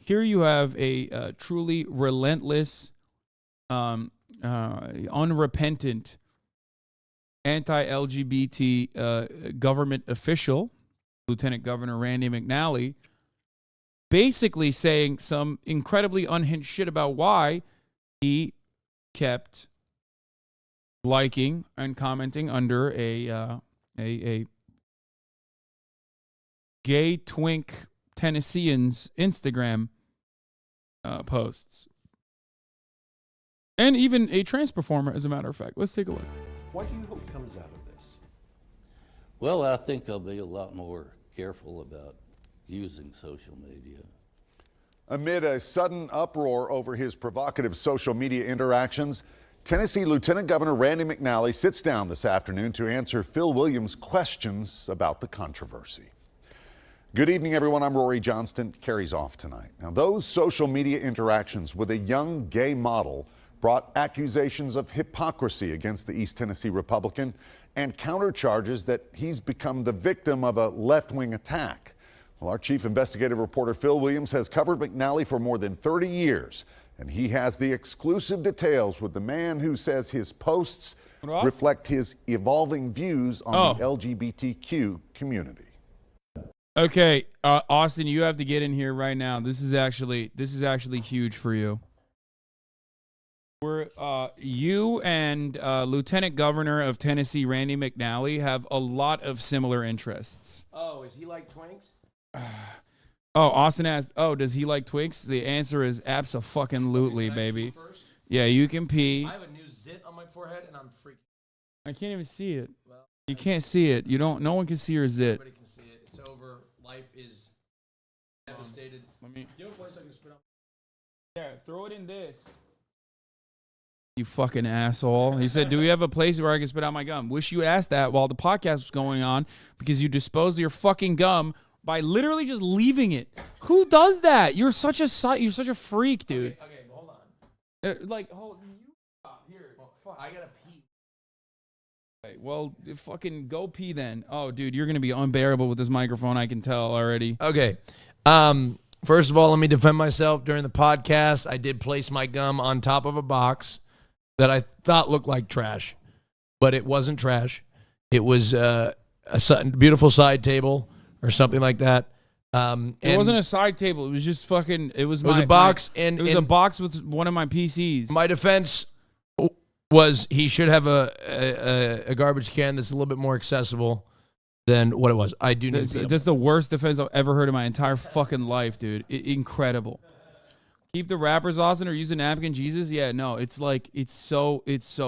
here you have a truly relentless, unrepentant, anti-LGBT government official, Lieutenant Governor Randy McNally, basically saying some incredibly unhinged shit about why he kept liking and commenting under a gay Twink Tennessean's Instagram posts. And even a trans performer, as a matter of fact. Let's take a look. What do you hope comes out of this? Well, I think I'll be a lot more careful about using social media. Amid a sudden uproar over his provocative social media interactions, Tennessee Lieutenant Governor Randy McNally sits down this afternoon to answer Phil Williams' questions about the controversy. Good evening, everyone. I'm Rory Johnston. Carrie's off tonight. Now, those social media interactions with a young gay model brought accusations of hypocrisy against the East Tennessee Republican and countercharges that he's become the victim of a left-wing attack. Well, our chief investigative reporter Phil Williams has covered McNally for more than 30 years, and he has the exclusive details with the man who says his posts reflect his evolving views on the LGBTQ community. Okay, Austin, you have to get in here right now. This is actually huge for you. You and Lieutenant Governor of Tennessee Randy McNally have a lot of similar interests. Oh, is he like Twinks? Austin asked, does he like Twinks? The answer is abso-fucking-lutely, baby. Yeah, you can pee. I have a new zit on my forehead, and I'm freaking. I can't even see it. Well, you can't see it. No one can see your zit. Everybody can see it. It's over. Life is devastated. Let me. Do you have a place I can spit on? Yeah, throw it in this. You fucking asshole. He said, do we have a place where I can spit out my gum? Wish you asked that while the podcast was going on because you disposed of your fucking gum by literally just leaving it. Who does that? You're such a freak, dude. Okay, hold on. Here. Oh, fuck. I gotta pee. Okay, well, fucking go pee then. Oh, dude, you're gonna be unbearable with this microphone. I can tell already. Okay. First of all, let me defend myself. During the podcast, I did place my gum on top of a box that I thought looked like trash, but it wasn't trash. It was a beautiful side table or something like that. It wasn't a side table. It was just fucking. It was a box, it was a box with one of my PCs. My defense was he should have a garbage can that's a little bit more accessible than what it was. I do need. That's the worst defense I've ever heard in my entire fucking life, dude. Incredible. Keep the wrappers, Austin, or use a napkin, Jesus. Yeah, no, it's like it's so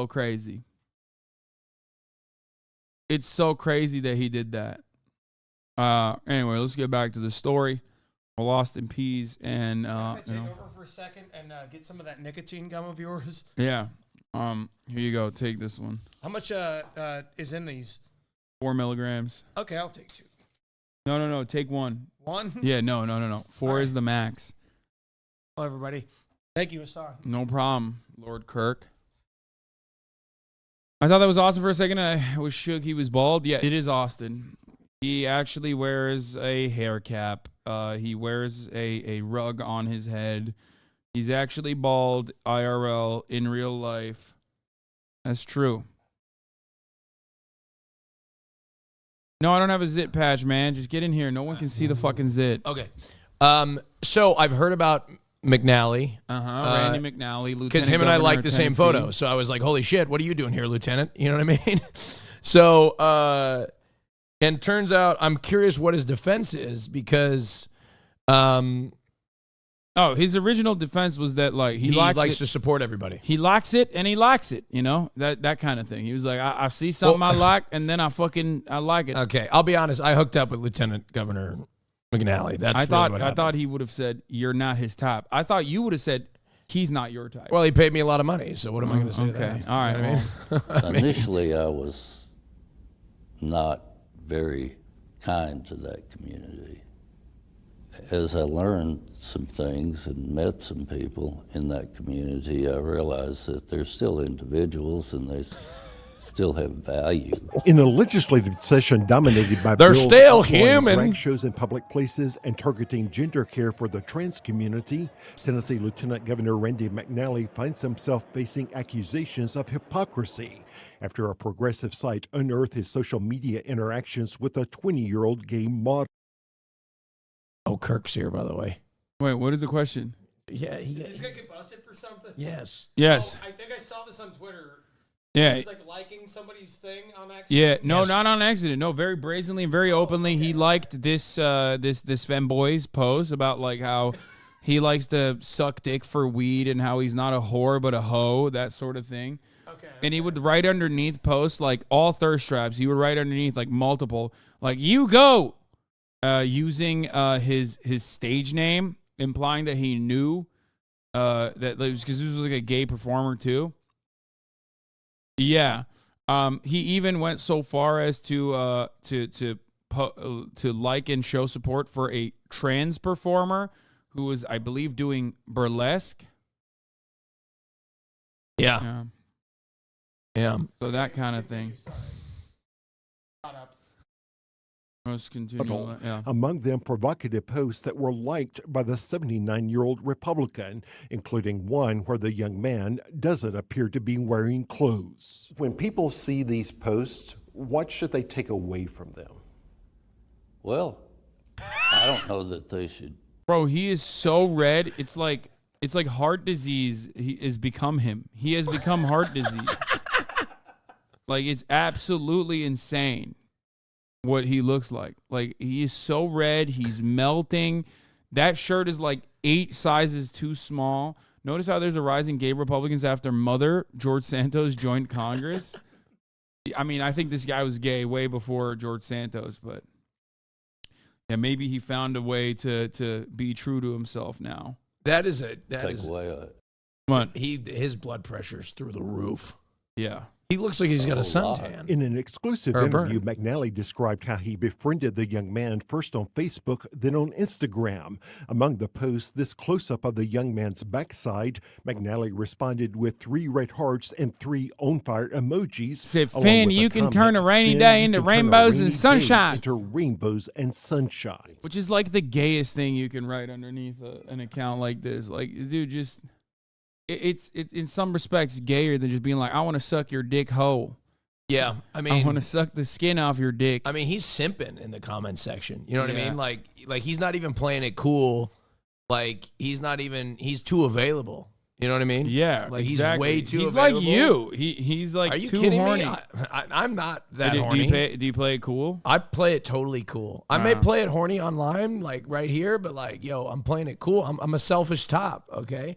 crazy. It's so crazy that he did that. Anyway, let's get back to the story. We're lost in peas and Can I take over for a second and get some of that nicotine gum of yours? Yeah. Here you go. Take this one. How much is in these? 4 milligrams. Okay, I'll take 2. No. Take 1. 1? Yeah, no. 4 is the max. Hello, everybody. Thank you, Hassan. No problem, Lord Kirk. I thought that was Austin for a second. I was shook he was bald. Yeah, it is Austin. He actually wears a hair cap. He wears a rug on his head. He's actually bald, IRL, in real life. That's true. No, I don't have a zit patch, man. Just get in here. No one can see the fucking zit. Okay. So I've heard about McNally. Randy McNally, Lieutenant. Because him and I like the same photo. So I was like, holy shit, what are you doing here, Lieutenant? You know what I mean? So, and turns out I'm curious what his defense is because his original defense was that like he likes to support everybody. He likes it and he likes it, you know, that kind of thing. He was like, I see something I like and then I like it. Okay, I'll be honest. I hooked up with Lieutenant Governor McNally. I thought he would have said you're not his type. I thought you would have said he's not your type. Well, he paid me a lot of money, so what am I going to say? Okay, all right. You know what I mean? Initially, I was not very kind to that community. As I learned some things and met some people in that community, I realized that they're still individuals and still have value. In a legislative session dominated by They're bills still outlawing human. drag shows in public places and targeting gender care for the trans community, Tennessee Lieutenant Governor Randy McNally finds himself facing accusations of hypocrisy after a progressive site unearthed his social media interactions with a 20-year-old gay model. Oh, Kirk's here, by the way. Wait, what is the question? Yeah, He's gonna get busted for something. yes. Yes. Oh, I think I saw this on Twitter. Yeah. He's like liking somebody's thing on accident. Yeah, no, Yes. not on accident. No, very brazenly and very openly. He liked this femboy's post about like how he likes to suck dick for weed and how he's not a whore but a hoe, that sort of thing. Okay. And he would write underneath posts like all thirst traps. He would write underneath like multiple, like you go, using his stage name, implying that he knew that because he was like a gay performer too. Yeah. He even went so far as to like and show support for a trans performer who was, I believe, doing burlesque. Yeah. Yeah. So that kind of thing. Let's continue. Yeah. Among them, provocative posts that were liked by the 79-year-old Republican, including one where the young man doesn't appear to be wearing clothes. When people see these posts, what should they take away from them? Well, I don't know that they should. Bro, he is so red. It's like heart disease has become him. He has become heart disease. Like, it's absolutely insane what he looks like. Like, he is so red. He's melting. That shirt is like 8 sizes too small. Notice how there's a rise in gay Republicans after Mother George Santos joined Congress. I mean, I think this guy was gay way before George Santos, but yeah, maybe he found a way to be true to himself now. That is What? his blood pressure's through the roof. Yeah. He looks like he's got a suntan. In an exclusive Or a interview, burn. McNally described how he befriended the young man first on Facebook, then on Instagram. Among the posts, this close-up of the young man's backside, McNally responded with 3 red hearts and 3 on-fire emojis. Said, along Finn, with a you can comment, turn a rainy "Finn, day you into can turn a rainbows and rainy day sunshine." Into rainbows and sunshine. Which is like the gayest thing you can write underneath an account like this. Like, dude, just it's in some respects gayer than just being like, I want to suck your dick hoe. Yeah, I I mean, want to suck the skin off your dick. I mean, he's simping in the comment section. You know what I Yeah. mean? Like he's not even playing it cool. Like he's too available. You know what I mean? Yeah, Like exactly. he's way too He's available. like you. He's like Are you too kidding horny. me? I'm not that do horny. you play it cool? I play it totally cool. I may play it horny online, like right here, but like, yo, I'm playing it cool. I'm a selfish top, okay?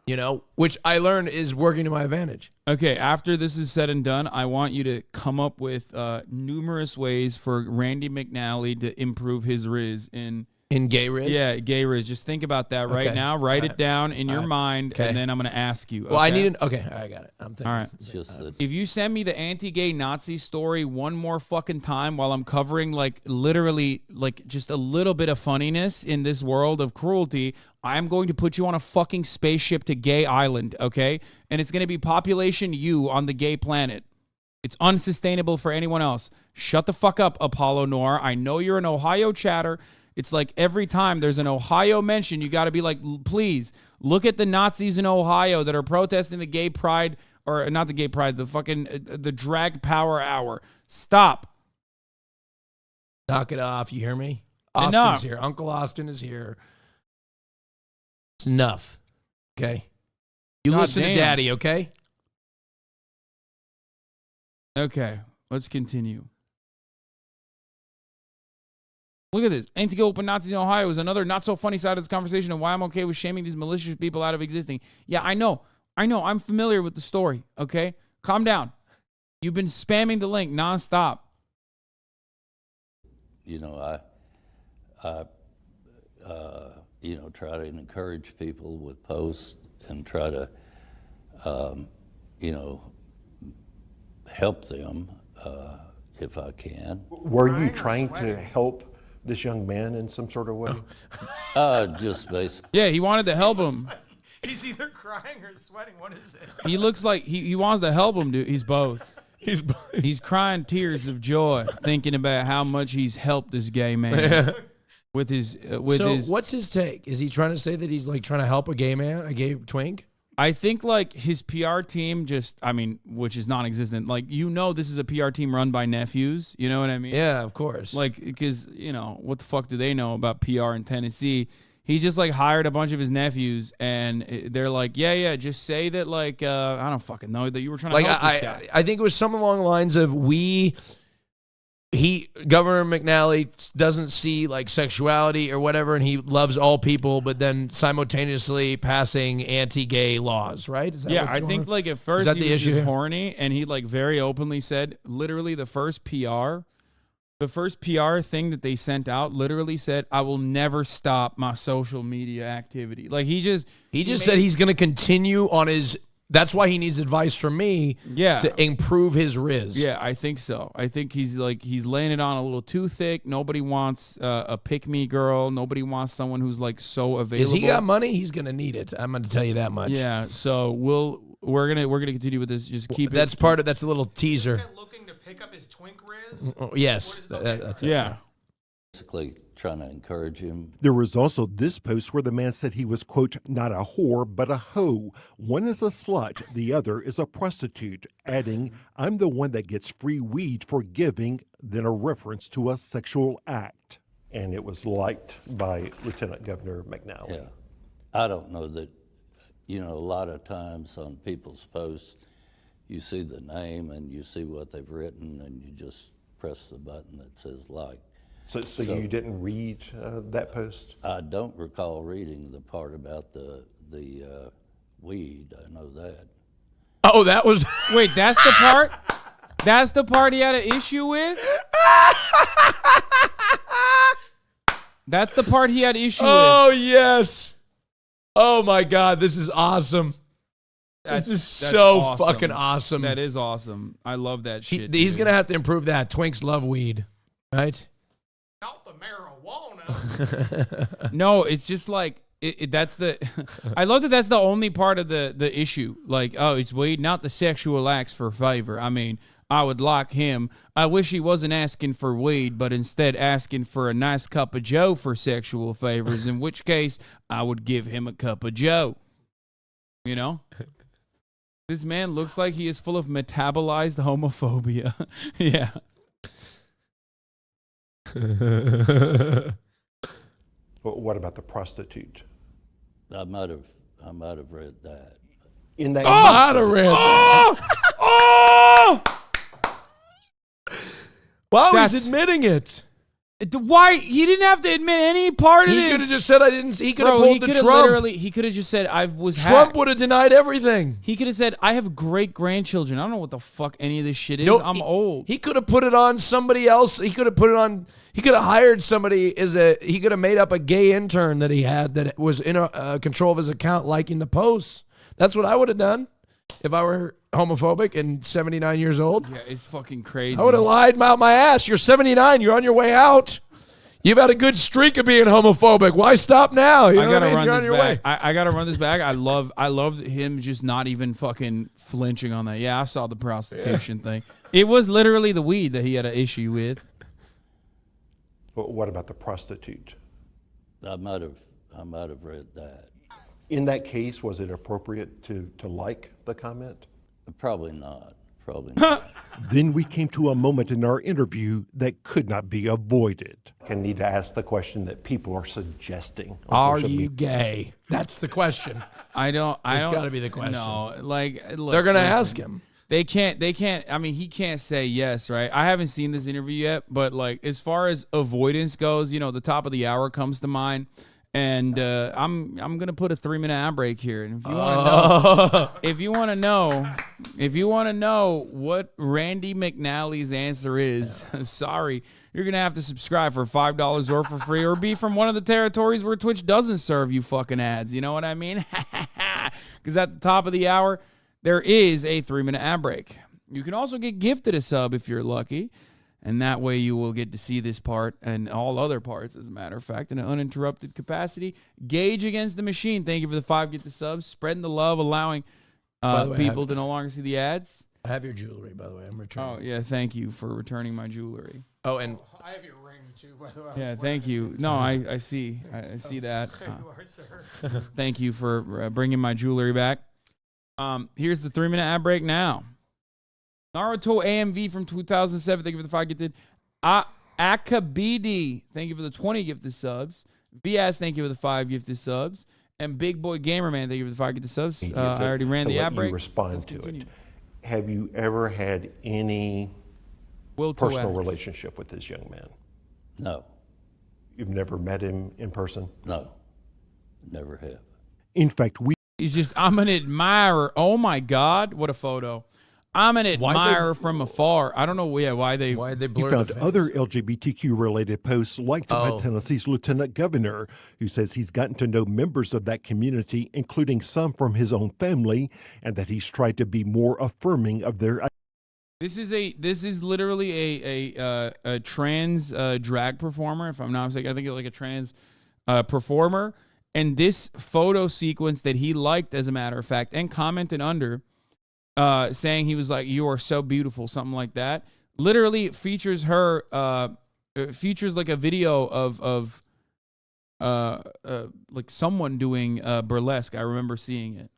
You know, which I learned is working to my advantage. Okay, after this is said and done, I want you to come up with numerous ways for Randy McNally to improve his riz in gay riz? Yeah, gay riz. Just think about that right Okay. now. Write it down in your mind, Okay. and then I'm going to ask you. Well, I okay? need okay, I got it. I'm thinking. All right. It's just that If you send me the anti-gay Nazi story one more fucking time while I'm covering like literally like just a little bit of funniness in this world of cruelty, I'm going to put you on a fucking spaceship to Gay Island, okay? And it's going to be population you on the gay planet. It's unsustainable for anyone else. Shut the fuck up, Apollo Noir. I know you're an Ohio chatter. It's like every time there's an Ohio mention, you got to be like, please look at the Nazis in Ohio that are protesting the gay pride, or not the gay pride, the fucking the drag power hour. Stop. Knock it off. You hear me? Austin's Enough. here. Uncle Austin is here. It's enough. Okay. You God listen damn. to Daddy, okay? Okay, let's continue. Look at this. Anti-gay open Nazis in Ohio is another not so funny side of this conversation of why I'm okay with shaming these malicious people out of existing. Yeah, I know. I'm familiar with the story, okay? Calm down. You've been spamming the link nonstop. you know, I try to encourage people with posts and try to, help them if I can. Were you trying to help this young man in some sort of way? Just basically. Yeah, he wanted to help him. He's either crying or sweating. What is it? He looks like he wants to help him, dude. He's both. He's crying tears of joy thinking about how much he's helped this gay man with his what's his take? Is he trying to say that he's like trying to help a gay man, a gay twink? I think like his PR team which is non-existent. Like, this is a PR team run by nephews. You know what I mean? Yeah, of course. Like, because, what the fuck do they know about PR in Tennessee? He just like hired a bunch of his nephews and they're like, yeah, just say that like, I don't fucking know, that you were trying to help this guy. I think it was something along the lines of Governor McNally doesn't see like sexuality or whatever, and he loves all people, but then simultaneously passing anti-gay laws, right? Is that Yeah, what's I going think on? like at first that he the was issue just here? horny, and he like very openly said, literally the first PR thing that they sent out literally said, I will never stop my social media activity. Like he just said he's going to continue on his. That's why he needs advice from me. Yeah. To improve his riz. Yeah, I think so. I think he's laying it on a little too thick. Nobody wants a pick-me girl. Nobody wants someone who's like so available. Is he got money? He's going to need it. I'm going to tell you that much. Yeah. So we're gonna continue with this. Just keep it. That's a little teaser. Looking to pick up his twink riz. Oh, yes, that's it. Yeah. Basically trying to encourage him. There was also this post where the man said he was, quote, not a whore, but a hoe. One is a slut, the other is a prostitute, adding, I'm the one that gets free weed for giving, then a reference to a sexual act. And it was liked by Lieutenant Governor McNally. Yeah. I don't know that, a lot of times on people's posts, you see the name and you see what they've written and you just press the button that says like. So you didn't read that post? I don't recall reading the part about the weed. I know that. Oh, that was. Wait, that's the part? That's the part he had an issue with? That's the part he had issue Oh, yes. Oh, my God. This is awesome. with. This is That's so awesome. fucking awesome. That is awesome. I love that shit. He's dude. going to have to improve that. Twinks love weed, right? Not the marijuana. No, it's just like that's the. I love that. That's the only part of the issue. Like, oh, it's weed, not the sexual acts for favor. I mean, I would like him. I wish he wasn't asking for weed, but instead asking for a nice cup of Joe for sexual favors. In which case, I would give him a cup of Joe. You know, this man looks like he is full of metabolized homophobia. Yeah. What about the prostitute? I might have read that. In that Wow, That's- he's admitting it. Why he didn't have to admit any part of He this? could have just said I didn't. He could have Bro, he pulled the could have Trump. literally. He could have just said I was Trump hacked. would have denied everything. He could have said I have great grandchildren. I don't know what the fuck any of this shit is. No, I'm old. He could have put it on somebody else. He could have put it on. He could have hired somebody he could have made up a gay intern that he had that was in control of his account, liking the posts. That's what I would have done if I were homophobic and 79 years old. Yeah, it's fucking crazy. I would have lied out my ass. You're 79. You're on your way out. You've had a good streak of being homophobic. Why stop now? You know I gotta what I mean? run You're this on your back. way. I gotta run this back. I love him just not even fucking flinching on that. Yeah, I saw the prostitution thing. It was literally the weed that he had an issue with. What about the prostitute? I might have read that. In that case, was it appropriate to like the comment? Probably not. Probably not. Then we came to a moment in our interview that could not be avoided. I need to ask the question that people are suggesting. on Are social you media. gay? That's the question. I don't. It's gotta be the question. No, like look, They're going to listen. ask him. They can't. I mean, he can't say yes, right? I haven't seen this interview yet, but like as far as avoidance goes, the top of the hour comes to mind, and I'm gonna put a 3-minute ad break here. And if you want to know, if you want to know what Randy McNally's answer is, sorry, you're gonna have to subscribe for $5 or for free, or be from one of the territories where Twitch doesn't serve you fucking ads. You know what I mean? Because at the top of the hour, there is a 3-minute ad break. You can also get gifted a sub if you're lucky. And that way you will get to see this part and all other parts, as a matter of fact, in an uninterrupted capacity. Gage Against the Machine, thank you for the 5 get the subs. Spreading the love, allowing people to no longer see the ads. I have your jewelry, by the way. I'm returning. Oh, yeah, thank you for returning my jewelry. Oh, and I have your ring too, by the way. Yeah, thank you. No, I see. I see that. There you are, sir. Thank you for bringing my jewelry back. Here's the 3-minute ad break now. Naruto AMV from 2007. Thank you for the 5 gifted. Akabidi. Thank you for the 20 gifted subs. Vias. Thank you for the 5 gifted subs. And Big Boy Gamerman. Thank you for the 5 gifted subs. I already ran the ad break. Respond to it. Have you ever had any personal relationship with this young man? No, You've never met him in person? no, never have. In fact, He's just, I'm an admirer. Oh my God, what a photo. I'm an admirer from afar. I don't know why they blur you found other LGBTQ-related posts liked by Tennessee's lieutenant governor, who says he's gotten to know members of that community, including some from his own family, and that he's tried to be more affirming of their. This is literally a trans drag performer, if I'm not mistaken. I think it's like a trans performer. And this photo sequence that he liked, as a matter of fact, and commented under, saying he was like, "You are so beautiful," something like that. Literally features her, features like a video of like someone doing burlesque. I remember seeing it.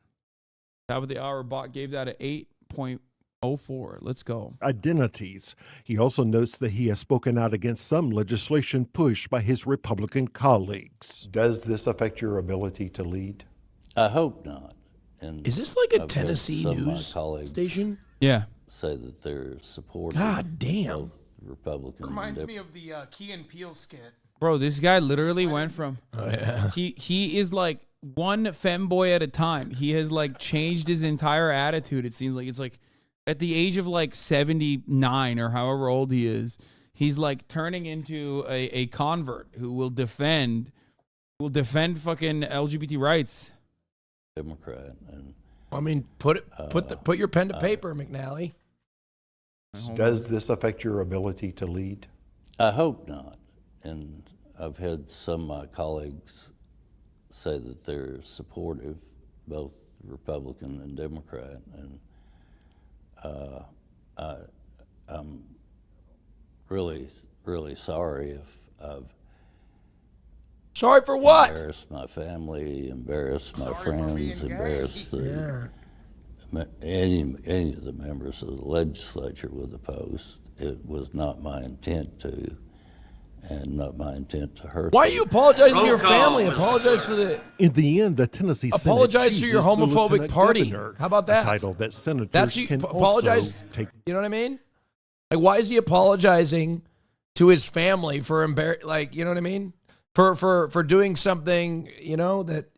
Top of the hour bot gave that an 8.04. Let's go. Identities. He also notes that he has spoken out against some legislation pushed by his Republican colleagues. Does this affect your ability to lead? I hope not. And Is this like a I've Tennessee had some of my news colleagues station? Yeah. say that they're supportive God damn. of Republican. Reminds me of the Key and Peele skit. Bro, this guy literally went from he is like one femboy at a time. He has like changed his entire attitude. It seems like it's like at the age of like 79 or however old he is, he's like turning into a convert who will defend fucking LGBT rights. Democrat, and I mean, put your pen to paper, McNally. Does this affect your ability to lead? I hope not. And I've had some of my colleagues say that they're supportive, both Republican and Democrat, and I'm really, really sorry if I've Sorry for what? embarrassed my family, embarrassed my Sorry for being friends, gay. embarrassed any of the members of the legislature with the post. It was not my intent to, and not my intent to hurt Why are them. you apologizing to your family? Apologize for the. In the end, the Tennessee Senate Apologize to your chooses the homophobic lieutenant party. governor, How about that? A title that senators That's you can apologize. also take. You know what I mean? Like, why is he apologizing to his family for you know what I mean? For doing something, you know, that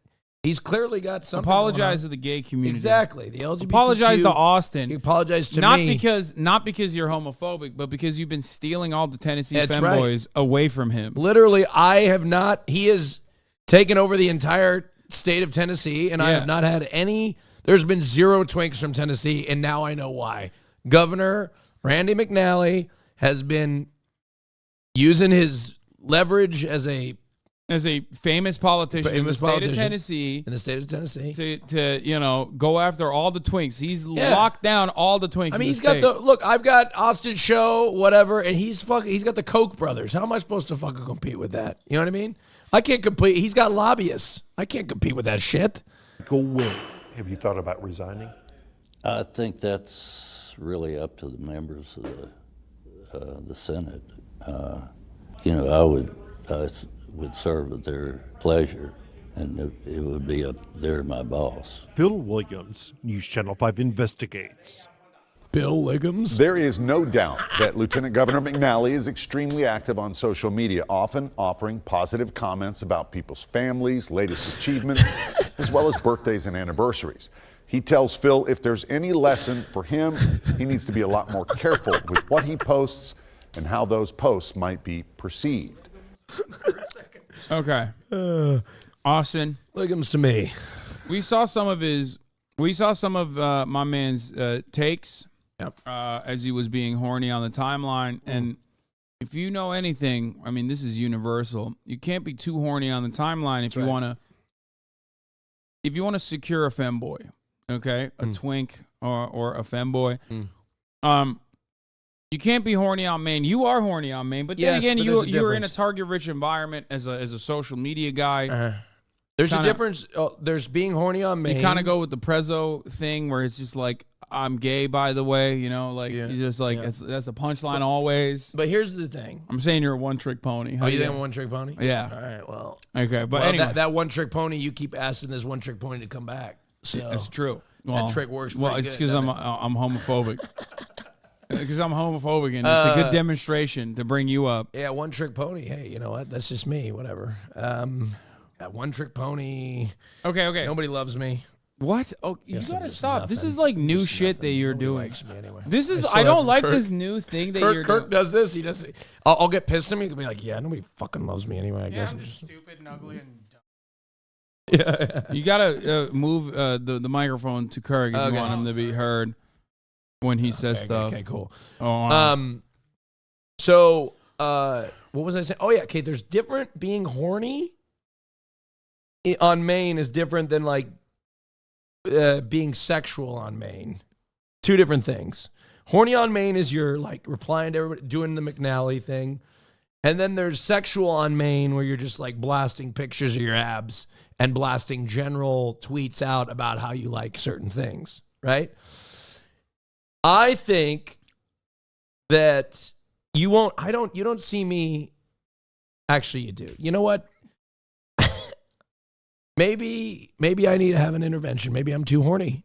he's clearly got something. Apologize to the gay community. Exactly. The LGBTQ. Apologize to Austin. You apologize to not me. not because you're homophobic, but because you've been stealing all the Tennessee That's femboys away from him. Literally, I have not. He has taken over the entire state of Tennessee, and I have not had any. There's been zero twinks from Tennessee, and now I know why. Governor Randy McNally has been using his leverage as a famous politician in the state of Tennessee. In the state of Tennessee. To you know, go after all the twinks. He's locked down all the twinks. I mean, in he's the got look, I've got Austin Show, whatever, and he's got the Koch brothers. How am I supposed to fucking compete with that? You know what I mean? I can't compete. He's got lobbyists. I can't compete with that shit. Go win. Have you thought about resigning? I think that's really up to the members of the Senate. You know, I would serve at their pleasure, and it would be up there, my boss. Phil Williams, News Channel 5 investigates. Bill Liggums. There is no doubt that Lieutenant Governor McNally is extremely active on social media, often offering positive comments about people's families, latest achievements, as well as birthdays and anniversaries. He tells Phil if there's any lesson for him, he needs to be a lot more careful with what he posts and how those posts might be perceived. Okay. Austin. Liggums to me. We saw some of my man's takes as he was being horny on the timeline, and if you know anything, I mean, this is universal. You can't be too horny on the timeline if you want to. If you want to secure a femboy, okay, a twink or a femboy, you can't be horny on main. You are horny on main, but then again, you're in a target-rich environment as a social media guy. There's a difference. There's being horny on main. You kind of go with the prezzo thing where it's just like, I'm gay, by the way, you know, like you just like that's a punchline always. But here's the thing. I'm saying you're a one-trick pony. You think I'm a one-trick pony? Yeah. All right. Well. Okay, but anyway, that one-trick pony, you keep asking this one-trick pony to come back. So that's true. Well, that trick works. Well, it's because I'm homophobic. Because I'm homophobic, and it's a good demonstration to bring you up. Yeah, one-trick pony. Hey, you know what? That's just me. Whatever. That one-trick pony. Okay. Nobody loves me. What? Oh, you Yes, gotta there's stop. nothing. This is like new There's shit nothing. that you're Nobody doing. likes me anyway. This is. still I don't have like Kirk. this new thing that you're Kirk doing. does this. He does. I'll get pissed at me. He'll be like, "Yeah, nobody fucking loves me anyway." I guess I'm I'm just just. stupid and ugly and dumb. Yeah. You gotta move the microphone to Kirk if you want him to be heard when he says stuff. Okay, cool. Oh, So, what was I saying? Oh yeah, okay. There's different. Being horny on main is different than like being sexual on main. Two different things. Horny on main is you're like replying to everybody, doing the McNally thing, and then there's sexual on main where you're just like blasting pictures of your abs and blasting general tweets out about how you like certain things. Right? I think that you won't. You don't see me. Actually, you do. You know what? Maybe I need to have an intervention. Maybe I'm too horny.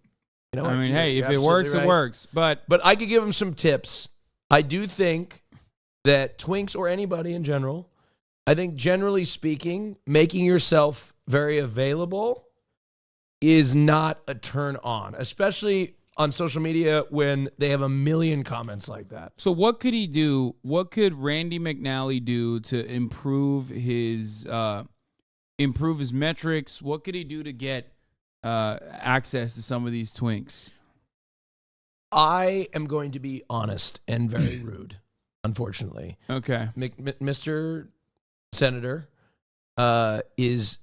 You know. I mean, You're hey, if it absolutely works, right. it works. But I could give him some tips. I do think that twinks or anybody in general, I think generally speaking, making yourself very available is not a turn on, especially on social media when they have a million comments like that. so what could he do? What could Randy McNally do to improve his metrics? What could he do to get access to some of these twinks? I am going to be honest and very rude, unfortunately. Okay. Mr. Senator is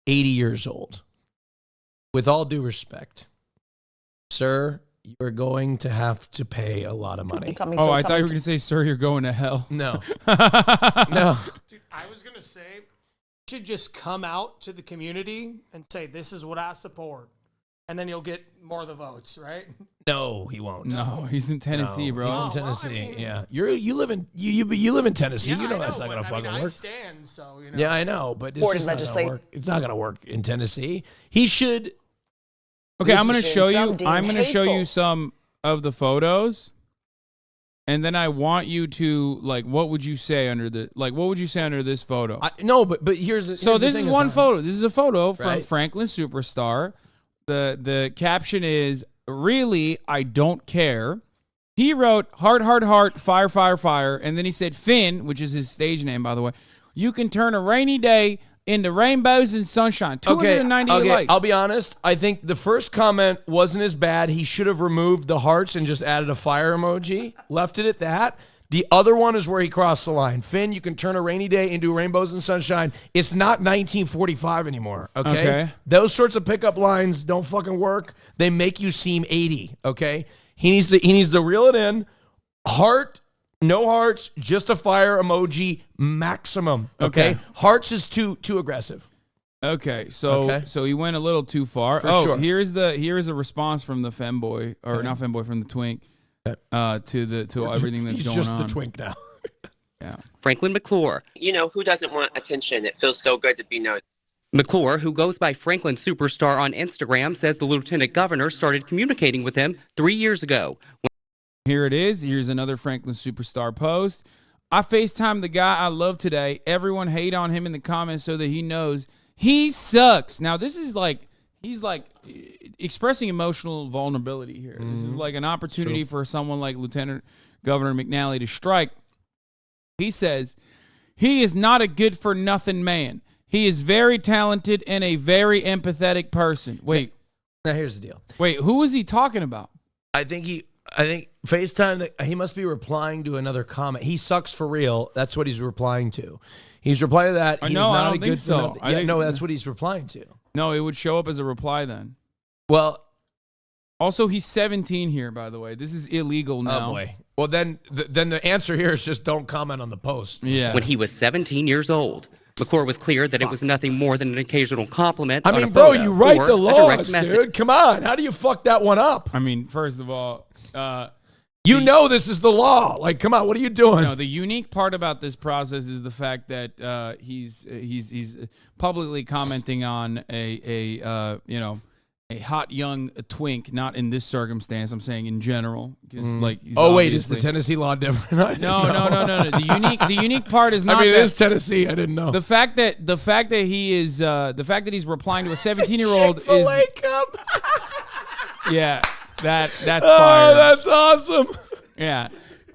80 years old. With all due respect, sir, you're going to have to pay a lot of money. Oh, I thought you were going to say, sir, you're going to hell. No. No. Dude, I was gonna say, you should just come out to the community and say, "This is what I support," and then you'll get more of the votes, right? No, he won't. No, he's in Tennessee, bro. He's in Oh, well, Tennessee. I mean- Yeah, you live in you live in Tennessee. Yeah, you know I that's not but gonna fucking I work. stand, so you know. Yeah, I know, but it's Board just not gonna legislate- work. It's not gonna work in Tennessee. He should. Okay, I'm going to This is show some you. deem I'm going to show you hateful. some of the photos, and then I want you to what would you say under what would you say under this photo? No, but here's So the this thing, is one Hassan. photo. This is a photo from Right. Franklin Superstar. The caption is, "Really, I don't care." He wrote heart, heart, heart, fire, fire, fire, and then he said Finn, which is his stage name, by the way. You can turn a rainy day into rainbows and sunshine. 298 likes. I'll be honest. I think the first comment wasn't as bad. He should have removed the hearts and just added a fire emoji, left it at that. The other one is where he crossed the line. Finn, you can turn a rainy day into rainbows and sunshine. It's not 1945 anymore, okay? Those sorts of pickup lines don't fucking work. They make you seem 80, okay? He needs to reel it in. Heart, no hearts, just a fire emoji maximum, okay? Hearts is too aggressive. Okay, so he went a little too far. Sure. Here's a response from the femboy, or not femboy, from the twink, to everything that's He's going just on. the twink now. Yeah. Franklin McClure. You know, who doesn't want attention? It feels so good to be noticed. McClure, who goes by Franklin Superstar on Instagram, says the lieutenant governor started communicating with him 3 years ago. Here it is. Here's another Franklin Superstar post. I FaceTimed the guy I love today. Everyone hate on him in the comments so that he knows he sucks. Now, this is he's expressing emotional vulnerability here. This is like an opportunity for someone like Lieutenant Governor McNally to strike. He says, he is not a good-for-nothing man. He is very talented and a very empathetic person. Wait. Now, here's the deal. Wait, who is he talking about? I think I think FaceTime, he must be replying to another comment. He sucks for real. That's what he's replying to. He's replying to that. He's no, I not don't a think good so. no, that's what he's replying to. No, it would show up as a reply then. Well, also, he's 17 here, by the way. This is illegal now. oh boy. Well, then the answer here is just don't comment on the post. Yeah. When he was 17 years old, McClure was clear that it was nothing more than an occasional compliment. I on mean, a bro, photo you write or the a laws, direct message. dude. Come on. How do you fuck that one up? I mean, first of all, You know this is the law. Like, come on, what are you doing? no, the unique part about this process is the fact that he's publicly commenting on a hot young twink, not in this circumstance. I'm saying in general. Like, he's Oh wait, is the obviously- Tennessee law different? I didn't No. know. The unique part is not. I mean, it that- is Tennessee. I didn't know. the fact that he is the fact that he's replying to a 17-year-old is Chick-fil-A cup. yeah that's Oh, fire. that's awesome. Yeah.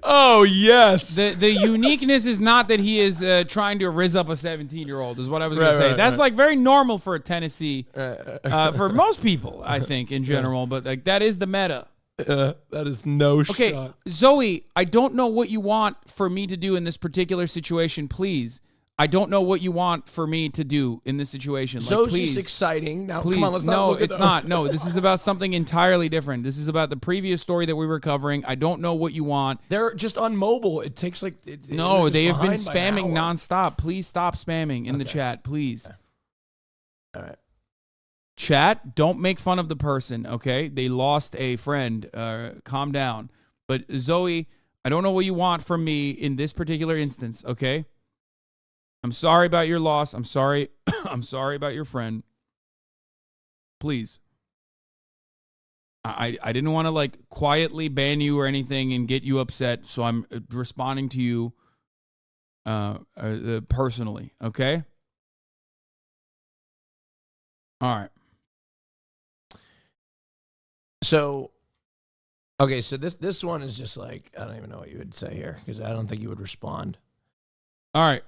Oh yes. The uniqueness is not that he is trying to rizz up a 17-year-old is what I was going to say. right, That's right. like very normal for a Tennessee, for most people, I think, in general. But like that is the meta. That is no Okay, shot. Zoe, I don't know what you want for me to do in this particular situation. Please, I don't know what you want for me to do in this situation. Like, So please. she's exciting. Now, Please, come on, let's not no, look at it's the- not. No, this is about something entirely different. This is about the previous story that we were covering. I don't know what you want. They're just on mobile. It takes like No, they're they just have been behind by an spamming hour. nonstop. Please stop spamming in the chat, please. All right. Chat, don't make fun of the person, okay? They lost a friend. Calm down. But Zoe, I don't know what you want from me in this particular instance, okay? I'm sorry about your loss. I'm sorry. I'm sorry about your friend. Please. I didn't want to like quietly ban you or anything and get you upset, so I'm responding to you personally, okay? All right. So, okay, so this one is just like I don't even know what you would say here because I don't think you would respond. All right.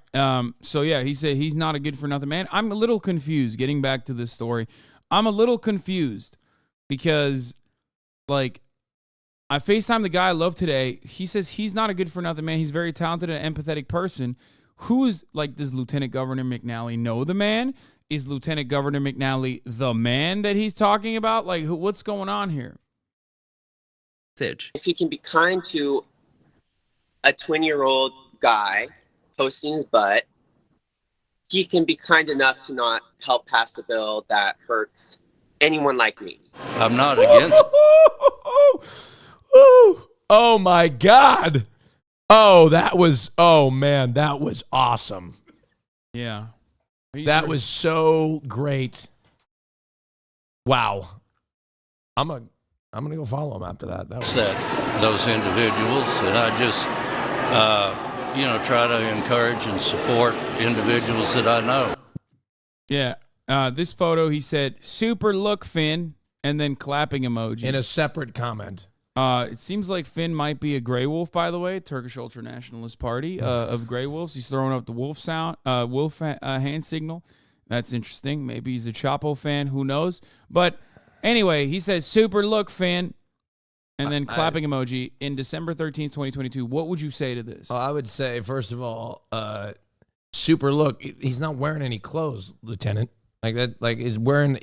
So yeah, he said he's not a good for nothing man. I'm a little confused. Getting back to this story, I'm a little confused because, like, I FaceTimed the guy I love today. He says he's not a good for nothing man. He's a very talented and empathetic person. Who's like, does Lieutenant Governor McNally know the man? Is Lieutenant Governor McNally the man that he's talking about? Like, what's going on here? If you can be kind to a 20-year-old guy posting his butt, he can be kind enough to not help pass a bill that hurts anyone like me. I'm not against Oh my God. Oh, oh man, that was awesome. Yeah. That was so great. Wow. I'm gonna go follow him after that. That was those individuals, and I just, try to encourage and support individuals that I know. Yeah. This photo, he said, super look, Finn, and then clapping emoji. in a separate comment. It seems like Finn might be a Grey Wolf, by the way, Turkish Ultra Nationalist Party of Grey Wolves. He's throwing up the wolf sound, hand signal. That's interesting. Maybe he's a Chapo fan. Who knows? But anyway, he says, super look, Finn, and then clapping emoji in December 13th, 2022. What would you say to this? I would say, first of all, super look. He's not wearing any clothes, Lieutenant. Like that. Like he's wearing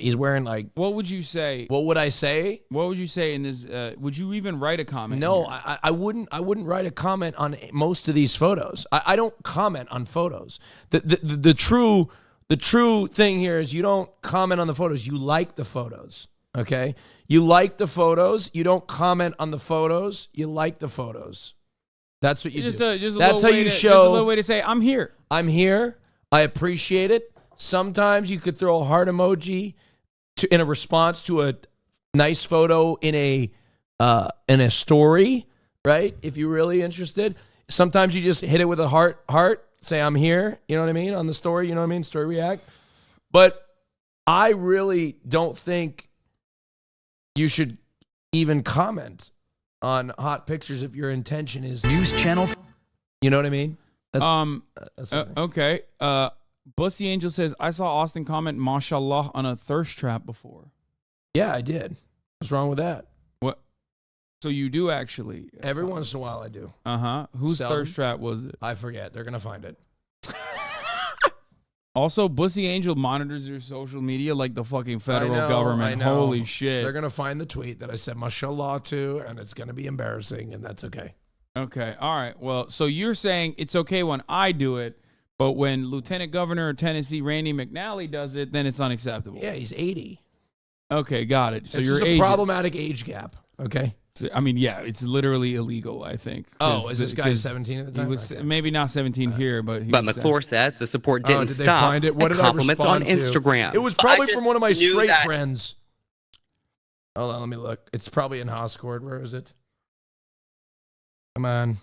like. What would you say? What would I say? What would you say in this? Would you even write a comment? No, here? I wouldn't. I wouldn't write a comment on most of these photos. I don't comment on photos. The true thing here is you don't comment on the photos. You like the photos. Okay, you like the photos. You don't comment on the photos. You like the photos. That's what you do. That's how you show. Just a little way to say I'm here. I'm here. I appreciate it. Sometimes you could throw a heart emoji in a response to a nice photo in a story, right? If you're really interested. Sometimes you just hit it with a heart, say I'm here, you know what I mean, on the story, you know what I mean, story react. But I really don't think you should even comment on hot pictures if your intention is news channel. You know what I mean? That's okay. Bussy Angel says, I saw Austin comment mashallah on a thirst trap before. Yeah, I did. What's wrong with that? What? So you do actually. Every once in a while I do. Whose Seldom. thirst trap was it? I forget. They're going to find it. Also, Bussy Angel monitors your social media like the fucking federal I know, government. I know. Holy shit. They're going to find the tweet that I said mashallah to, and it's going to be embarrassing, and that's okay. Okay. All right. Well, so you're saying it's okay when I do it, but when Lieutenant Governor of Tennessee Randy McNally does it, then it's unacceptable. Yeah, he's 80. Okay, got it. So it's your just a age problematic age gap, okay? So, I mean, yeah, it's literally illegal, I think. Oh, is this guy 17 at the time? He was maybe not 17 here, but he But was McClure says the support didn't did they stop find it? What at did I compliments on respond to? Instagram. It was probably I from one of my just knew straight that- friends. Hold on, let me look. It's probably in Hoscord. Where is it? Come on.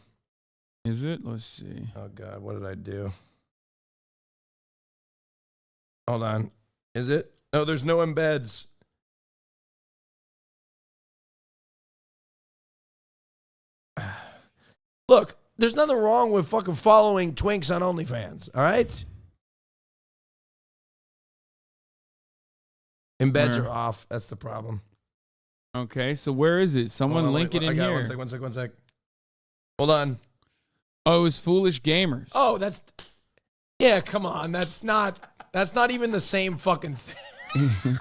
Is it? Let's see. Oh, God, what did I do? Hold on. Is it? No, there's no embeds. Look, there's nothing wrong with fucking following Twinks on OnlyFans, all right? Embeds Where? are off. That's the problem. Okay, so where is it? Someone Hold on, link wait, it in I got here. it. One sec. Hold on. Oh, it was Foolish Gamers. Oh, that's... Yeah, come on. That's not even the same fucking thing.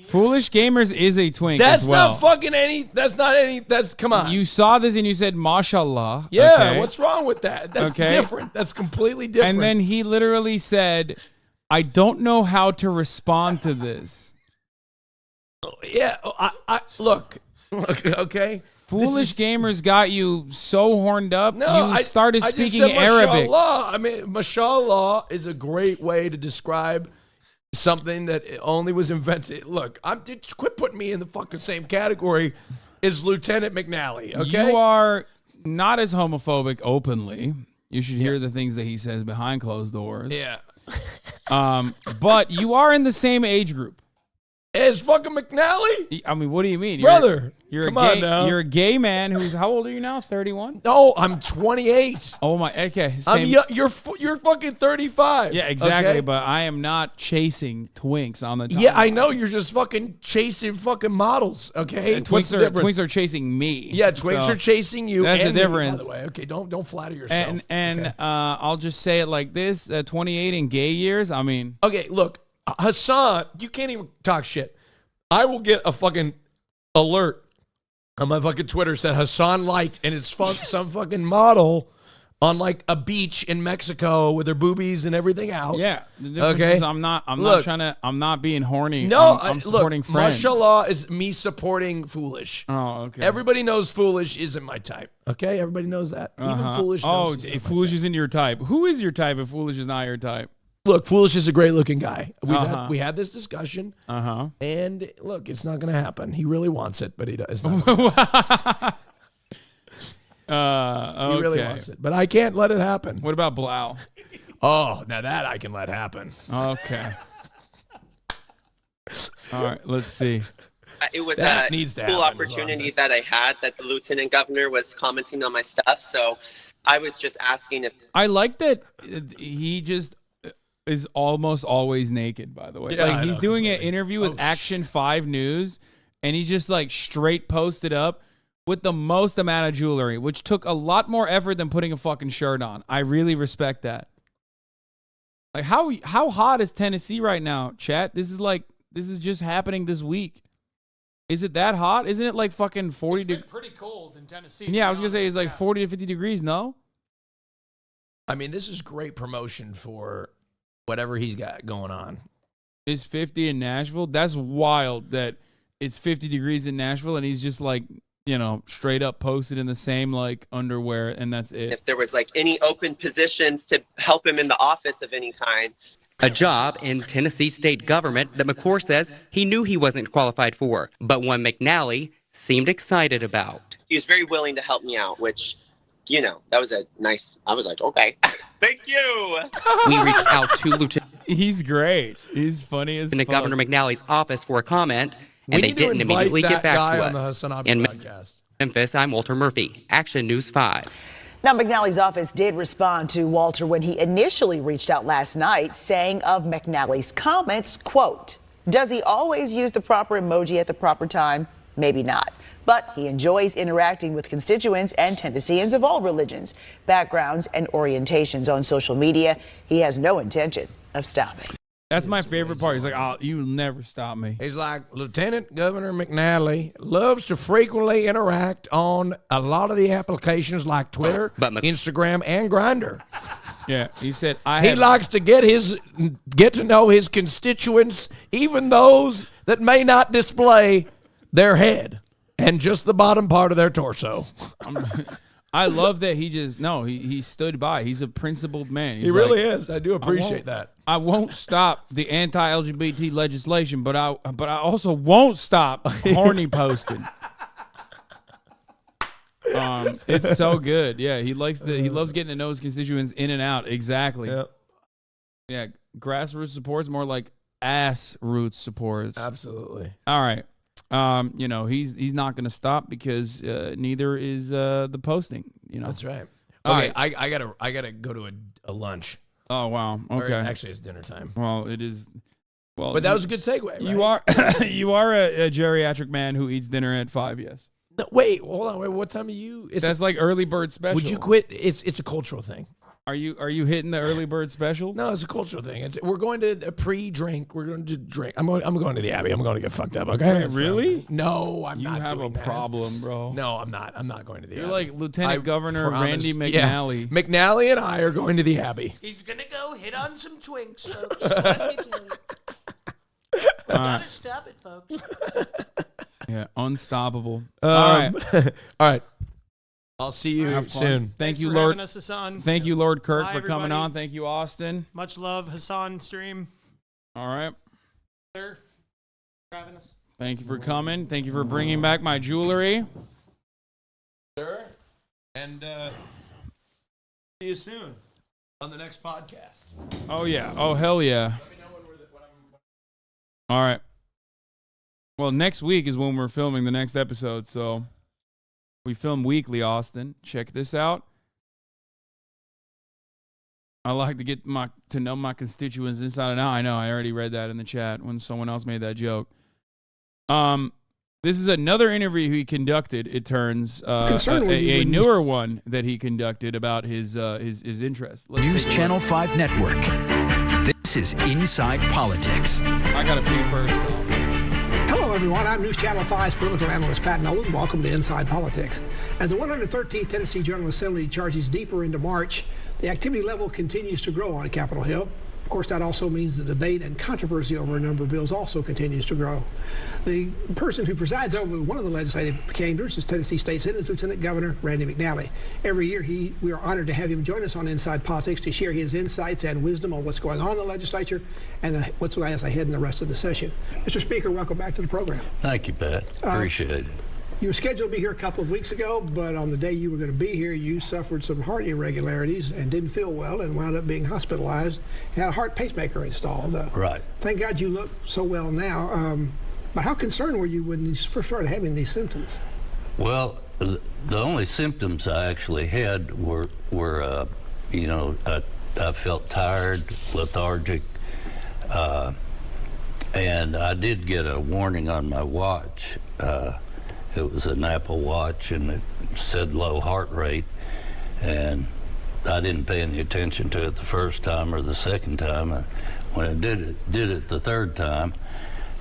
Foolish Gamers is a twink That's as well. not fucking any... That's... Come on. You saw this and you said, mashallah. Yeah, okay? what's wrong with that? That's Okay. different. That's completely different. And then he literally said, I don't know how to respond to this. yeah, I look, okay. Foolish Gamers got you so horned up, No, you started I just speaking said Arabic. Mashallah. I mean, mashallah is a great way to describe something that only was invented. Look, quit putting me in the fucking same category as Lieutenant McNally, okay? You are not as homophobic openly. You should hear the things that he says behind closed doors. Yeah. But you are in the same age group. As fucking McNally? I mean, what do you mean? Brother, You're come a gay, on now. You're a gay man who's, how old are you now? 31? No, I'm 28. Oh my, okay. I'm Same, you're fucking 35. yeah, exactly. okay? But I am not chasing twinks on the timeline. Yeah, I know. You're just fucking chasing fucking models, okay? What's the difference? Twinks are chasing me. Yeah, twinks So are chasing you. that's the and me, by difference. the way. Okay, don't flatter yourself. And okay? I'll just say it like this: 28 in gay years. I mean, Okay, look, Hassan, you can't even talk shit. I will get a fucking alert on my fucking Twitter said Hassan liked, and it's some fucking model on like a beach in Mexico with her boobies and everything out. yeah. The difference Okay. is I'm not Look. being horny. No, I'm supporting look, friends. mashallah is me supporting Foolish. Oh, okay. Everybody knows Foolish isn't my type. Okay, everybody knows that. Even Foolish knows. he's not if my Foolish type. isn't your type, who is your type if Foolish is not your type? Look, Foolish is a great looking guy. We had this discussion, Uh-huh. and look, it's not going to happen. He really wants it, but it's not. Okay. Okay. He really wants it, but I can't let it happen. What about Blau? Oh, now that I can let happen. Okay. All right, let's see. It was That a needs to cool happen, is what I'm opportunity saying. that I had that the lieutenant governor was commenting on my stuff. So I was just asking if I like that he just is almost always naked, by the way. Yeah, like I he's know, doing an completely. interview with Action 5 News and he's just like straight posted up with the most amount of jewelry, which took a lot more effort than putting a fucking shirt on. I really respect that. Like how hot is Tennessee right now, chat? This is just happening this week. Is it that hot? Isn't it like fucking 40 It's been degrees? pretty cold in Tennessee. Yeah, I was going to say it's like Yeah. 40 to 50 degrees, no? I mean, this is great promotion for whatever he's got going on. Is 50 in Nashville? That's wild that it's 50 degrees in Nashville and he's just like, you know, straight up posted in the same like underwear and that's it. there was like any open positions to help him in the office of any kind. A job in Tennessee state government that McClure says he knew he wasn't qualified for, but one McNally seemed excited about. He was very willing to help me out, which, you know, that was a nice, I was like, okay, thank you. We reached out to Lieutenant He's great. He's funny as fuck. Governor McNally's office for a comment, We and they need to didn't invite immediately that get back guy to on the us. Hasanabi In podcast. Memphis, I'm Walter Murphy, Action News 5. Now, McNally's office did respond to Walter when he initially reached out last night, saying of McNally's comments, quote, does he always use the proper emoji at the proper time? Maybe not. but he enjoys interacting with constituents and Tennesseans of all religions, backgrounds, and orientations on social media. He has no intention of stopping. That's my favorite part. He's like, "Oh, you'll never stop me." He's like, Lieutenant Governor McNally loves to frequently interact on a lot of the applications like Twitter, Instagram, and Grindr. Yeah, he said, He likes to get to know his constituents, even those that may not display their head and just the bottom part of their torso. I love that he stood by. He's a principled man. He's He really is. I do appreciate that. I won't stop the anti-LGBT legislation, but I also won't stop horny posting. It's so good. Yeah, he loves getting to know his constituents in and out. Exactly. Yep. Yeah, grassroots support's more like ass roots supports. Absolutely. All right. He's not going to stop because neither is the posting. That's right. All Okay, right. I gotta go to a lunch. Oh wow. Okay. Actually, it's dinner time. Well, it is. Well, But that was a good segue. Right? You are a geriatric man who eats dinner at 5. Yes. No, wait, hold on. Wait, what time are you? That's like early bird special. Would you quit? It's a cultural thing. Are you hitting the early bird special? No, it's a cultural thing. We're going to a pre-drink. We're going to drink. I'm going to the Abbey. I'm going to get fucked up. Okay. Really? No, I'm not. You have a problem, bro. No, I'm not. I'm not going to the Abbey. You're like Lieutenant Governor Randy McNally. Yeah. McNally and I are going to the Abbey. He's gonna go hit on some twinks, folks. Let me tell you. Gotta stop it, folks. Yeah, unstoppable. All right. I'll see you soon. Thank you, for Lord. having us, Hassan. Thank you, Lord Kirk, Bye, for coming everybody. on. Thank you, Austin. Much love, Hassan stream. All right. Sir, for having us. Thank you for coming. Thank you for bringing back my jewelry. Sir. And see you soon on the next podcast. Oh, yeah. Oh, hell yeah. All right. Well, next week is when we're filming the next episode, so we film weekly, Austin. Check this out. I like to get to know my constituents inside and out. I know, I already read that in the chat when someone else made that joke. This is another interview he conducted, it turns. A newer one that he conducted about his interest. News Channel 5 Network. This is Inside Politics. I got to pee first. Hello, everyone. I'm News Channel 5's political analyst Pat Nolan. Welcome to Inside Politics. As the 113th Tennessee General Assembly charges deeper into March, the activity level continues to grow on Capitol Hill. Of course, that also means the debate and controversy over a number of bills also continues to grow. The person who presides over one of the legislative chambers is Tennessee State Senate Lieutenant Governor Randy McNally. Every year, we are honored to have him join us on Inside Politics to share his insights and wisdom on what's going on in the legislature and what's lies ahead in the rest of the session. Mr. Speaker, welcome back to the program. Thank you, Pat. Appreciate it. You were scheduled to be here a couple of weeks ago, but on the day you were going to be here, you suffered some heart irregularities and didn't feel well and wound up being hospitalized. You had a heart pacemaker installed. Right. Thank God you look so well now. But how concerned were you when you first started having these symptoms? Well, the only symptoms I actually had were I felt tired, lethargic, and I did get a warning on my watch. It was an Apple Watch, and it said low heart rate, and I didn't pay any attention to it the first time or the second time. When I did it the third time,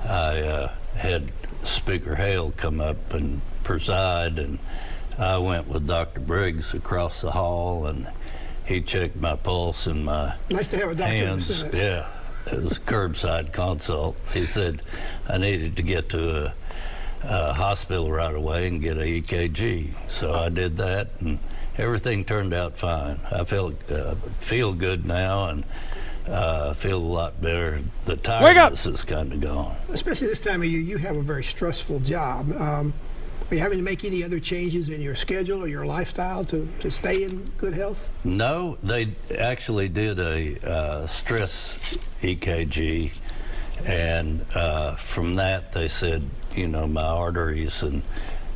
I had Speaker Hale come up and preside, and I went with Dr. Briggs across the hall, and he checked my pulse and my nice to have a doctor hands. in the Senate. Yeah, it was a curbside consult. He said I needed to get to a hospital right away and get a EKG. So I did that, and everything turned out fine. I feel good now, and feel a lot better. The tiredness is kind of gone. Especially this time of year, you have a very stressful job. Are you having to make any other changes in your schedule or your lifestyle to stay in good health? No, they actually did a stress EKG, and from that they said, my arteries and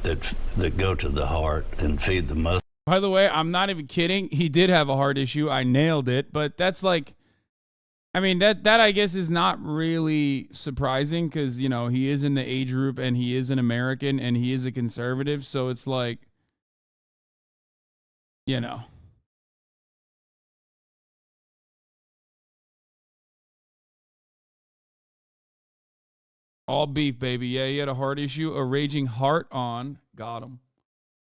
that go to the heart and feed the muscle. By the way, I'm not even kidding. He did have a heart issue. I nailed it, but that's like I mean, that I guess is not really surprising because, you know, he is in the age group and he is an American and he is a conservative. So it's like, you know. All beef, baby. Yeah, he had a heart issue, a raging heart on. Got him.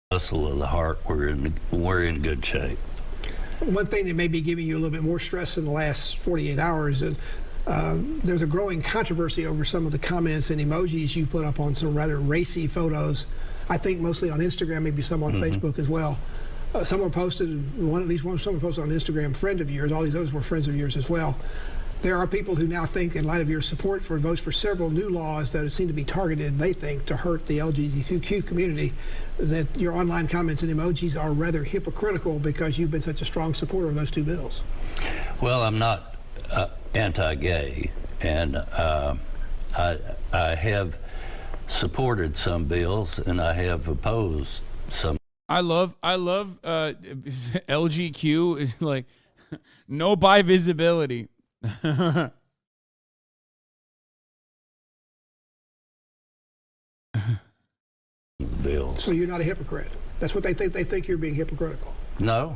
Muscle of the heart, we're in good shape. One thing that may be giving you a little bit more stress in the last 48 hours is there's a growing controversy over some of the comments and emojis you put up on some rather racy photos. I think mostly on Instagram, maybe some on Facebook as well. Someone posted, someone posted on Instagram, friend of yours, all these others were friends of yours as well. There are people who now think, in light of your support for votes for several new laws that seem to be targeted, they think, to hurt the LGBTQ community, that your online comments and emojis are rather hypocritical because you've been such a strong supporter of those two bills. Well, I'm not anti-gay, and I have supported some bills, and I have opposed some. I love LGQ, like no bi visibility. Bills. So you're not a hypocrite. That's what they think. They think you're being hypocritical. No,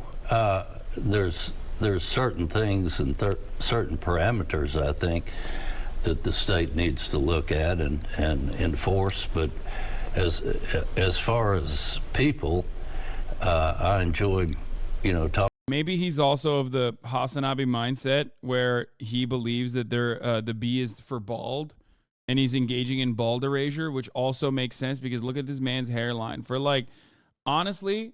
there's certain things and certain parameters, I think, that the state needs to look at and enforce. But as far as people, I enjoy, talking. Maybe he's also of the Hasanabi mindset where he believes that the B is for bald and he's engaging in bald erasure, which also makes sense because look at this man's hairline. For like, honestly,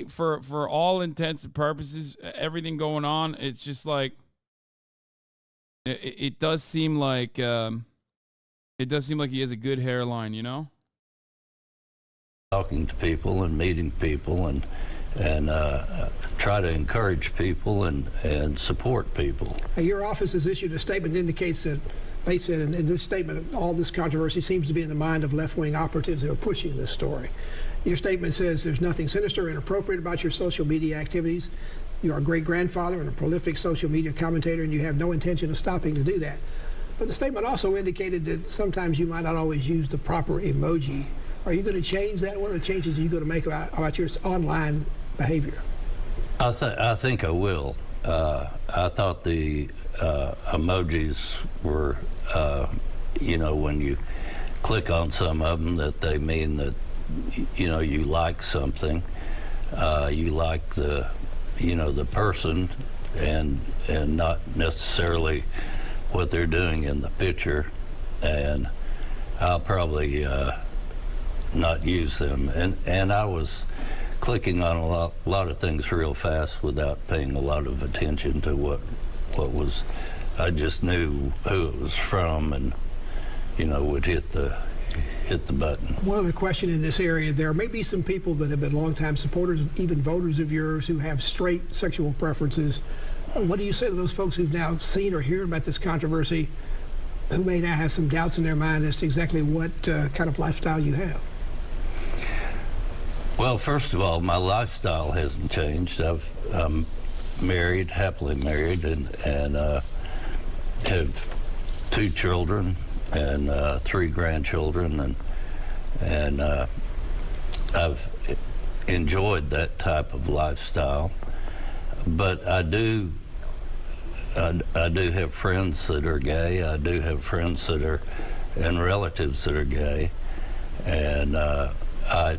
for all intents and purposes, everything going on, it's just like, it does seem like he has a good hairline, you know? Talking to people and meeting people and try to encourage people and support people. Your office has issued a statement that indicates that they said in this statement, all this controversy seems to be in the mind of left-wing operatives who are pushing this story. Your statement says there's nothing sinister or inappropriate about your social media activities. You are a great-grandfather and a prolific social media commentator, and you have no intention of stopping to do that. But the statement also indicated that sometimes you might not always use the proper emoji. Are you going to change that? What are the changes are you going to make about your online behavior? I think I will. I thought the emojis were, when you click on some of them, that they mean that, you like something. You like the person and not necessarily what they're doing in the picture. And I'll probably not use them. And I was clicking on a lot of things real fast without paying a lot of attention to what was. I just knew who it was from, and would hit the button. One other question in this area: there may be some people that have been longtime supporters, even voters of yours, who have straight sexual preferences. What do you say to those folks who've now seen or heard about this controversy, who may now have some doubts in their mind as to exactly what kind of lifestyle you have? Well, first of all, my lifestyle hasn't changed. I'm married, happily married, and have 2 children and 3 grandchildren, and I've enjoyed that type of lifestyle. But I do have friends that are gay. I do have friends that are, and relatives that are gay, and I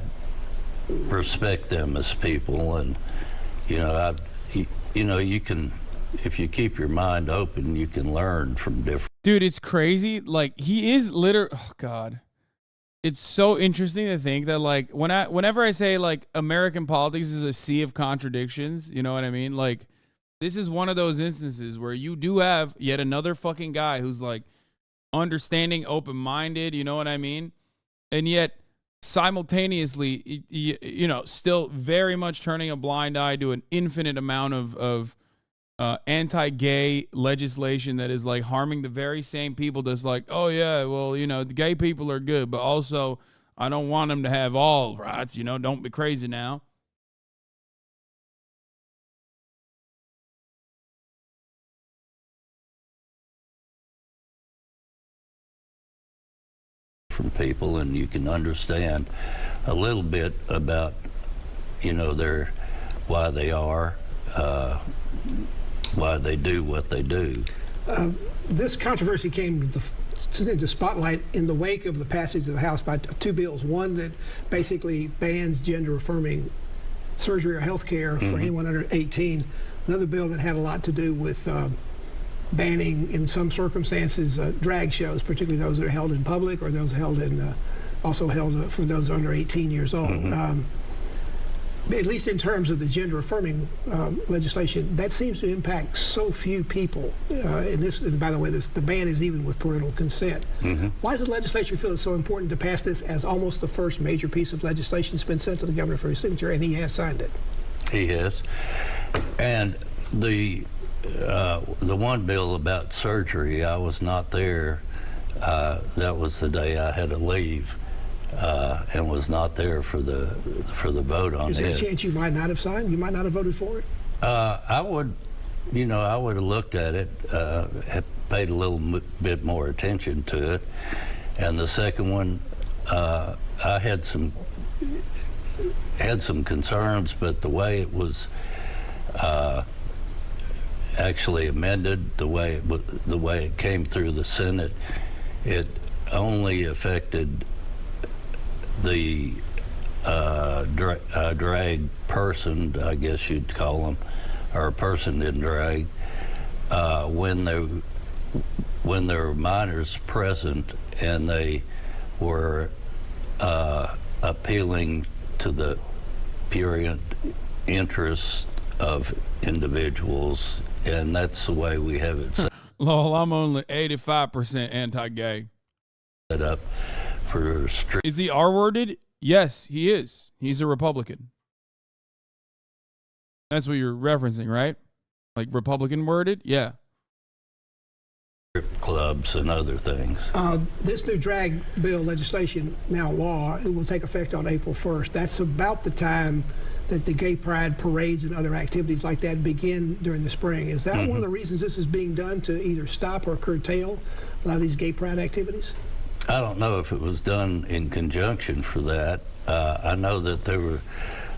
respect them as people. And you can, if you keep your mind open, you can learn from different. Dude, it's crazy. Like, he is literally, oh God. It's so interesting to think that, like, whenever I say, like, American politics is a sea of contradictions, you know what I mean? Like, this is one of those instances where you do have yet another fucking guy who's, like, understanding, open-minded, you know what I mean? And yet, simultaneously, still very much turning a blind eye to an infinite amount of anti-gay legislation that is like harming the very same people that's like, oh yeah, well, the gay people are good, but also I don't want them to have all rights, don't be crazy now. from people, and you can understand a little bit about, their why they are, why they do what they do. This controversy came into spotlight in the wake of the passage of the House of two bills. One that basically bans gender-affirming surgery or health care for anyone under 18. Another bill that had a lot to do with banning, in some circumstances, drag shows, particularly those that are held in public or those held in, also held for those under 18 years old. At least in terms of the gender-affirming legislation, that seems to impact so few people. And by the way, the ban is even with parental consent. Why does the legislature feel it's so important to pass this as almost the first major piece of legislation that's been sent to the governor for his signature, and he has signed it? He has. And the one bill about surgery, I was not there. That was the day I had to leave. And was not there for the vote on it. Is there a chance you might not have signed? You might not have voted for it? I would have looked at it, have paid a little bit more attention to it. And the second one, I had some concerns, but the way it was actually amended, the way it came through the Senate, it only affected the drag person, I guess you'd call them, or a person in drag, when there were minors present and they were appealing to the prurient interests of individuals, and that's the way we have it set. Lol, I'm only 85% anti-gay. Set up. Is he R-worded? Yes, he is. He's a Republican. That's what you're referencing, right? Like Republican worded? Yeah. Strip clubs and other things. This new drag bill legislation, now law, it will take effect on April 1st. That's about the time that the gay pride parades and other activities like that begin during the spring. Is that one of the reasons this is being done, to either stop or curtail a lot of these gay pride activities? I don't know if it was done in conjunction for that. I know that there were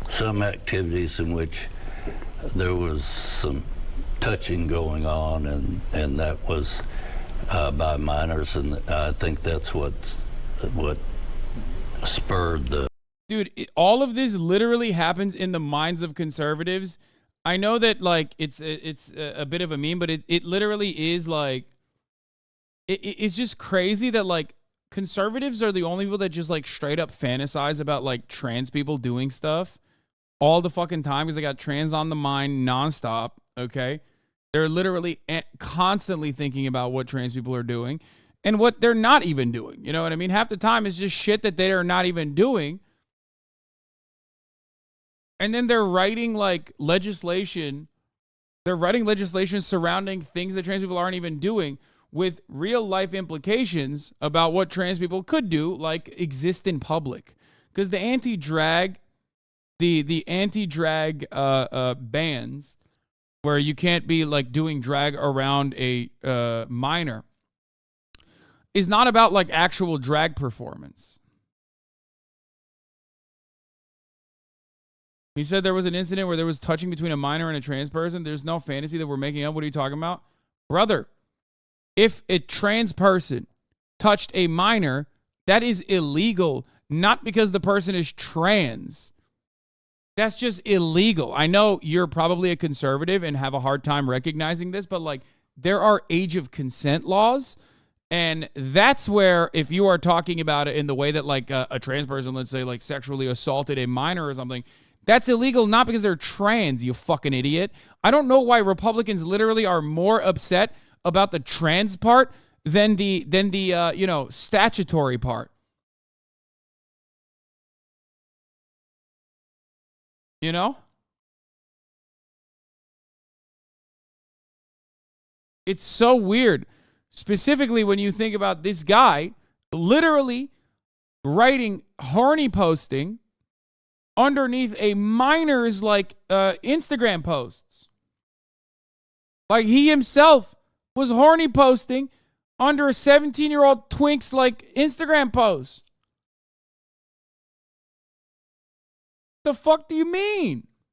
some activities in which there was some touching going on, and that was by minors, and I think that's what spurred the... Dude, all of this literally happens in the minds of conservatives. I know that, like, it's a bit of a meme, but it literally is, like, it's just crazy that, like, conservatives are the only people that just, like, straight up fantasize about, like, trans people doing stuff all the fucking time because they got trans on the mind nonstop, okay? They're literally constantly thinking about what trans people are doing and what they're not even doing. You know what I mean? Half the time it's just shit that they are not even doing. And then they're writing, like, legislation. They're writing legislation surrounding things that trans people aren't even doing, with real life implications about what trans people could do, like exist in public. Because the anti-drag bans, where you can't be, like, doing drag around a minor, is not about, like, actual drag performance. He said there was an incident where there was touching between a minor and a trans person. There's no fantasy that we're making up. What are you talking about? Brother, if a trans person touched a minor, that is illegal, not because the person is trans. That's just illegal. I know you're probably a conservative and have a hard time recognizing this, but, like, there are age of consent laws, and that's where, if you are talking about it in the way that, like, a trans person, let's say, like, sexually assaulted a minor or something, that's illegal, not because they're trans, you fucking idiot. I don't know why Republicans literally are more upset about the trans part than the statutory part. You know? It's so weird. Specifically when you think about this guy literally writing horny posting underneath a minor's, like, Instagram posts. Like, he himself was horny posting under a 17-year-old Twink's like Instagram post. The fuck do you mean?